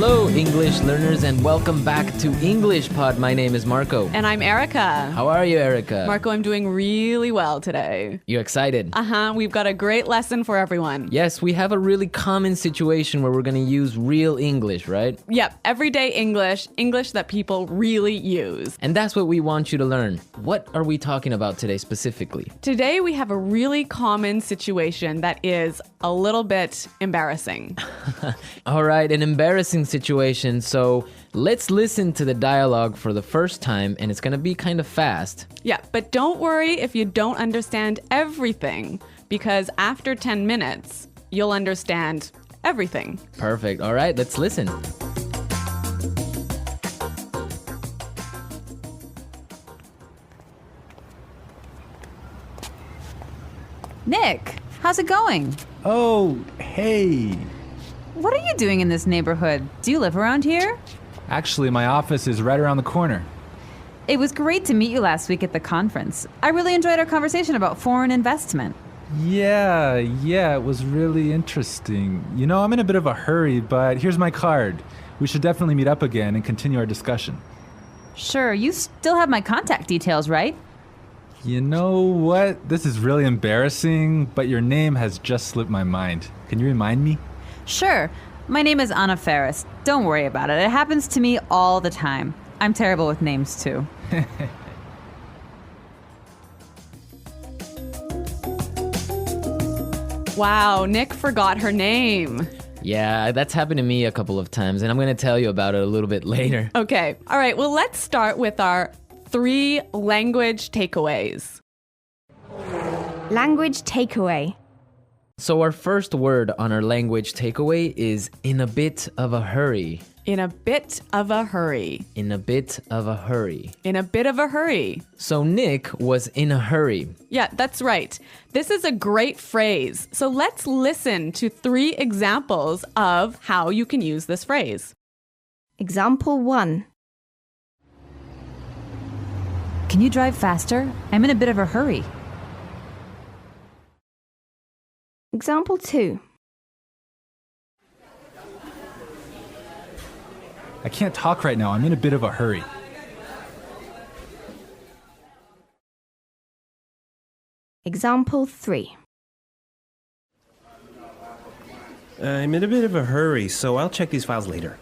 Hello, English learners, and welcome back to English Pod. My name is Marco. And I'm Erica. How are you, Erica? Marco, I'm doing really well today. You excited? We've got a great lesson for everyone. Yes, we have a really common situation where we're going to use real English, right? Yep, everyday English, English that people really use. And that's what we want you to learn. What are we talking about today specifically? Today we have a really common situation that is a little bit embarrassing. All right, an embarrassing situation. So let's listen to the dialogue for the first time, and it's going to be kind of fast. Yeah, but don't worry if you don't understand everything, because after 10 minutes, you'll understand everything. Perfect. All right, let's listen. Nick, how's it going? Oh, hey. What are you doing in this neighborhood? Do you live around here? Actually, my office is right around the corner. It was great to meet you last week at the conference. I really enjoyed our conversation about foreign investment. Yeah, it was really interesting. You know, I'm in a bit of a hurry, but here's my card. We should definitely meet up again and continue our discussion. Sure, you still have my contact details, right? You know what? This is really embarrassing, but your name has just slipped my mind. Can you remind me? Sure. My name is Anna Ferris. Don't worry about it. It happens to me all the time. I'm terrible with names, too. Wow, Nick forgot her name. Yeah, that's happened to me a couple of times, and I'm going to tell you about it a little bit later. Okay, all right, well, let's start with our 3 language takeaways. Language takeaway. So our first word on our language takeaway is in a bit of a hurry. In a bit of a hurry. In a bit of a hurry. In a bit of a hurry. So Nick was in a hurry. Yeah, that's right. This is a great phrase. So let's listen to 3 examples of how you can use this phrase. Example 1. Can you drive faster? I'm in a bit of a hurry. Example 2. I can't talk right now. I'm in a bit of a hurry. Example 3. I'm in a bit of a hurry, so I'll check these files later.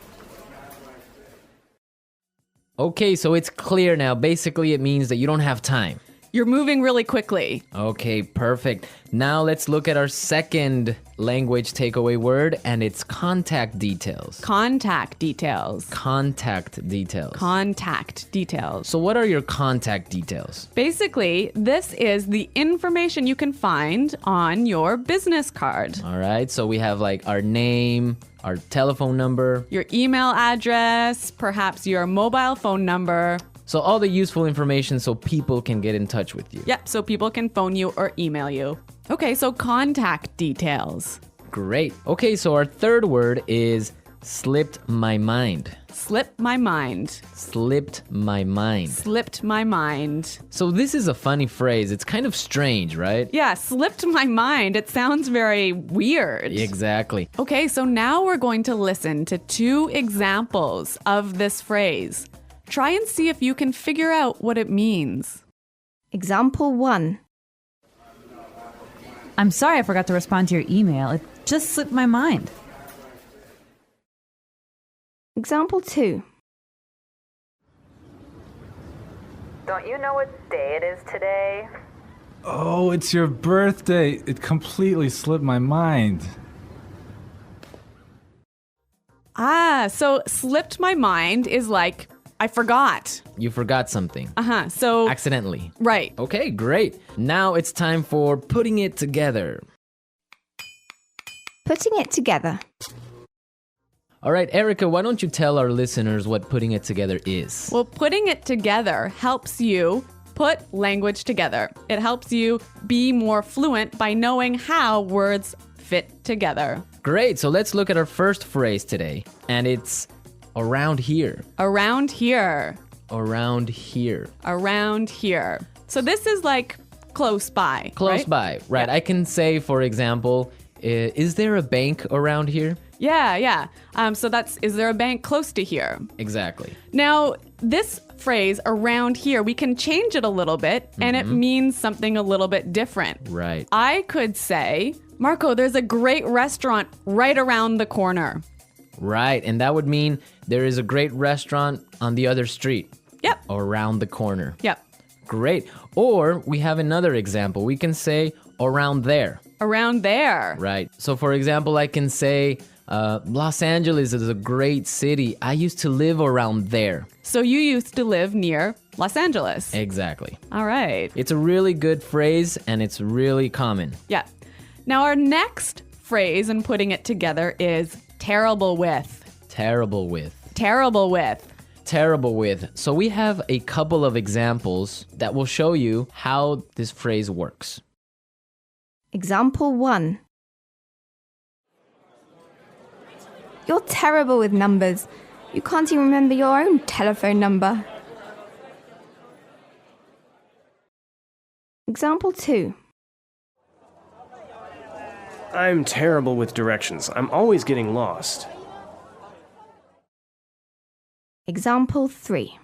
Okay, so it's clear now. Basically, it means that you don't have time. You're moving really quickly. Okay, perfect. Now let's look at our second language takeaway word, and it's contact details. Contact details. Contact details. Contact details. So what are your contact details? Basically, this is the information you can find on your business card. All right, so we have like our name, our telephone number. Your email address, perhaps your mobile phone number. So all the useful information so people can get in touch with you. Yep, so people can phone you or email you. Okay, so contact details. Great. Okay, so our third word is slipped my mind. Slipped my mind. Slipped my mind. Slipped my mind. So this is a funny phrase. It's kind of strange, right? Yeah, slipped my mind. It sounds very weird. Exactly. Okay, so now we're going to listen to 2 examples of this phrase. Try and see if you can figure out what it means. Example 1. I'm sorry I forgot to respond to your email. It just slipped my mind. Example 2. Don't you know what day it is today? Oh, it's your birthday. It completely slipped my mind. So slipped my mind is like, I forgot. You forgot something. So, Accidentally. right. Okay, great. Now it's time for putting it together. Putting it together. All right, Erica, why don't you tell our listeners what putting it together is? Well, putting it together helps you put language together. It helps you be more fluent by knowing how words fit together. Great, so let's look at our first phrase today. And it's around here. Around here. Around here. Around here. So this is like close by. Close right? by, right. Yeah. I can say, for example, is there a bank around here? Yeah. So is there a bank close to here? Exactly. Now, this phrase around here, we can change it a little bit and it means something a little bit different. Right. I could say, Marco, there's a great restaurant right around the corner. Right. And that would mean there is a great restaurant on the other street. Yep. Or around the corner. Yep. Great. Or we have another example. We can say around there. Around there. Right. So, for example, I can say Los Angeles is a great city. I used to live around there. So you used to live near Los Angeles. Exactly. All right. It's a really good phrase and it's really common. Yeah. Now, our next phrase in putting it together is terrible with. Terrible with. Terrible with. Terrible with. So we have a couple of examples that will show you how this phrase works. Example 1. You're terrible with numbers. You can't even remember your own telephone number. Example 2. I'm terrible with directions. I'm always getting lost. Example 3.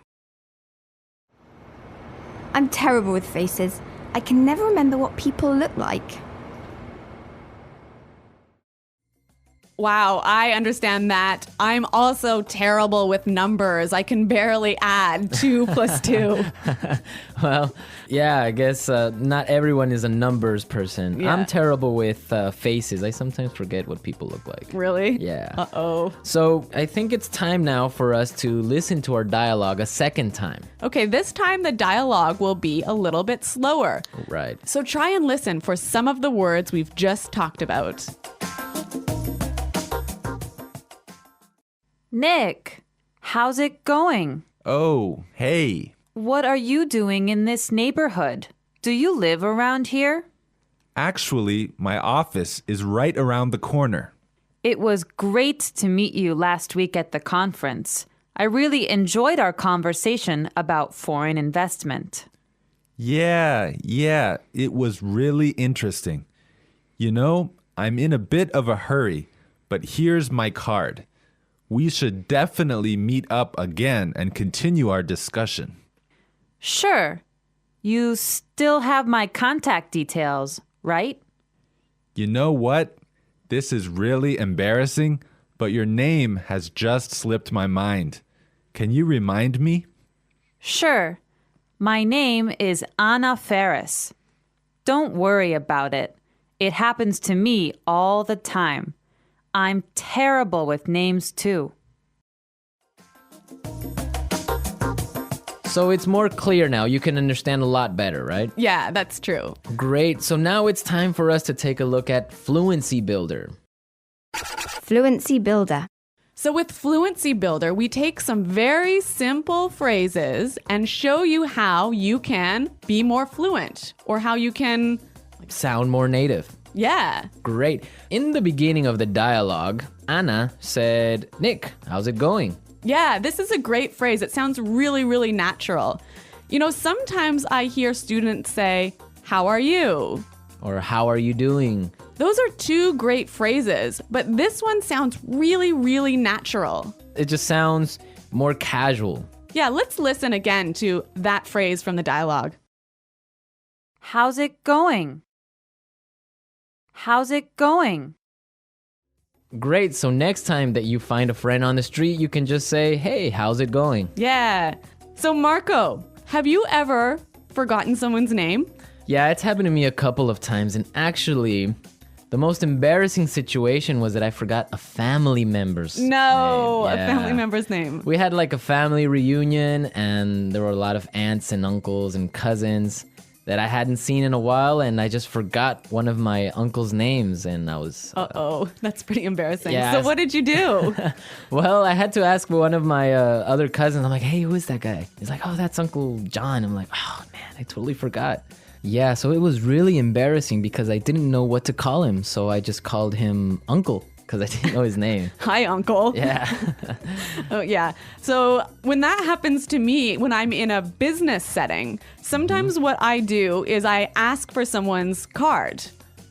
I'm terrible with faces. I can never remember what people look like. Wow, I understand that. I'm also terrible with numbers. I can barely add 2 plus 2. Well, yeah, I guess not everyone is a numbers person. Yeah. I'm terrible with faces. I sometimes forget what people look like. Really? Yeah. Uh-oh. So I think it's time now for us to listen to our dialogue a second time. Okay, this time the dialogue will be a little bit slower. Right. So try and listen for some of the words we've just talked about. Nick, how's it going? Oh, hey. What are you doing in this neighborhood? Do you live around here? Actually, my office is right around the corner. It was great to meet you last week at the conference. I really enjoyed our conversation about foreign investment. Yeah, it was really interesting. You know, I'm in a bit of a hurry, but here's my card. We should definitely meet up again and continue our discussion. Sure. You still have my contact details, right? You know what? This is really embarrassing, but your name has just slipped my mind. Can you remind me? Sure. My name is Anna Ferris. Don't worry about it. It happens to me all the time. I'm terrible with names too. So it's more clear now. You can understand a lot better, right? Yeah, that's true. Great. So now it's time for us to take a look at Fluency Builder. Fluency Builder. So with Fluency Builder, we take some very simple phrases and show you how you can be more fluent or how you can, Sound more native. yeah. Great. In the beginning of the dialogue, Anna said, Nick, how's it going? Yeah, this is a great phrase. It sounds really, really natural. You know, sometimes I hear students say, how are you? Or how are you doing? Those are 2 great phrases, but this one sounds really, really natural. It just sounds more casual. Yeah, let's listen again to that phrase from the dialogue. How's it going? How's it going? Great. So next time that you find a friend on the street, you can just say, hey, how's it going? Yeah. So Marco, have you ever forgotten someone's name? Yeah, it's happened to me a couple of times. And actually, the most embarrassing situation was that I forgot a family member's name. No, a Yeah. family member's name. We had like a family reunion and there were a lot of aunts and uncles and cousins that I hadn't seen in a while, and I just forgot one of my uncle's names, and I was... Uh-oh, that's pretty embarrassing. Yeah, So what did you do? Well, I had to ask one of my other cousins. I'm like, hey, who is that guy? He's like, oh, that's Uncle John. I'm like, oh, man, I totally forgot. Yeah, so it was really embarrassing because I didn't know what to call him, so I just called him Uncle because I didn't know his name. Hi, Uncle. Yeah. Oh, yeah. So when that happens to me, when I'm in a business setting, sometimes what I do is I ask for someone's card.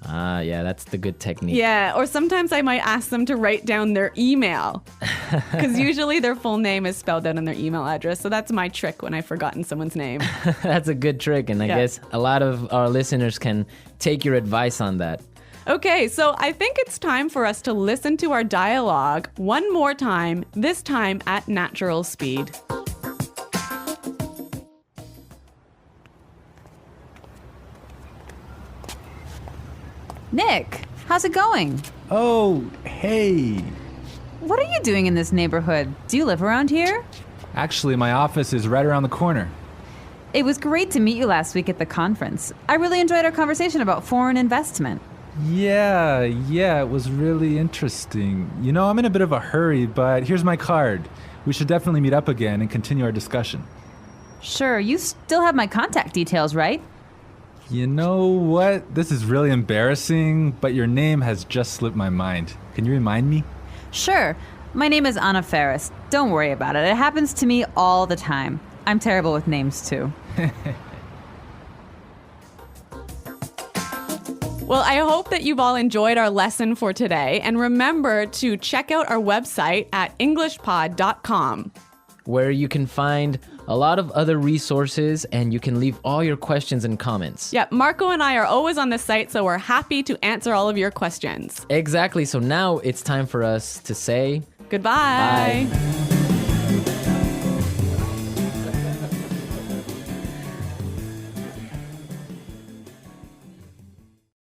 Ah, yeah, that's the good technique. Yeah, or sometimes I might ask them to write down their email because usually their full name is spelled out in their email address. So that's my trick when I've forgotten someone's name. That's a good trick, and I Yeah. guess a lot of our listeners can take your advice on that. Okay, so I think it's time for us to listen to our dialogue one more time, this time at natural speed. Nick, how's it going? Oh, hey. What are you doing in this neighborhood? Do you live around here? Actually, my office is right around the corner. It was great to meet you last week at the conference. I really enjoyed our conversation about foreign investment. Yeah, it was really interesting. You know, I'm in a bit of a hurry, but here's my card. We should definitely meet up again and continue our discussion. Sure, you still have my contact details, right? You know what? This is really embarrassing, but your name has just slipped my mind. Can you remind me? Sure. My name is Anna Ferris. Don't worry about it. It happens to me all the time. I'm terrible with names, too. Well, I hope that you've all enjoyed our lesson for today. And remember to check out our website at englishpod.com. where you can find a lot of other resources and you can leave all your questions and comments. Yeah, Marco and I are always on the site, so we're happy to answer all of your questions. Exactly. So now it's time for us to say Goodbye. bye.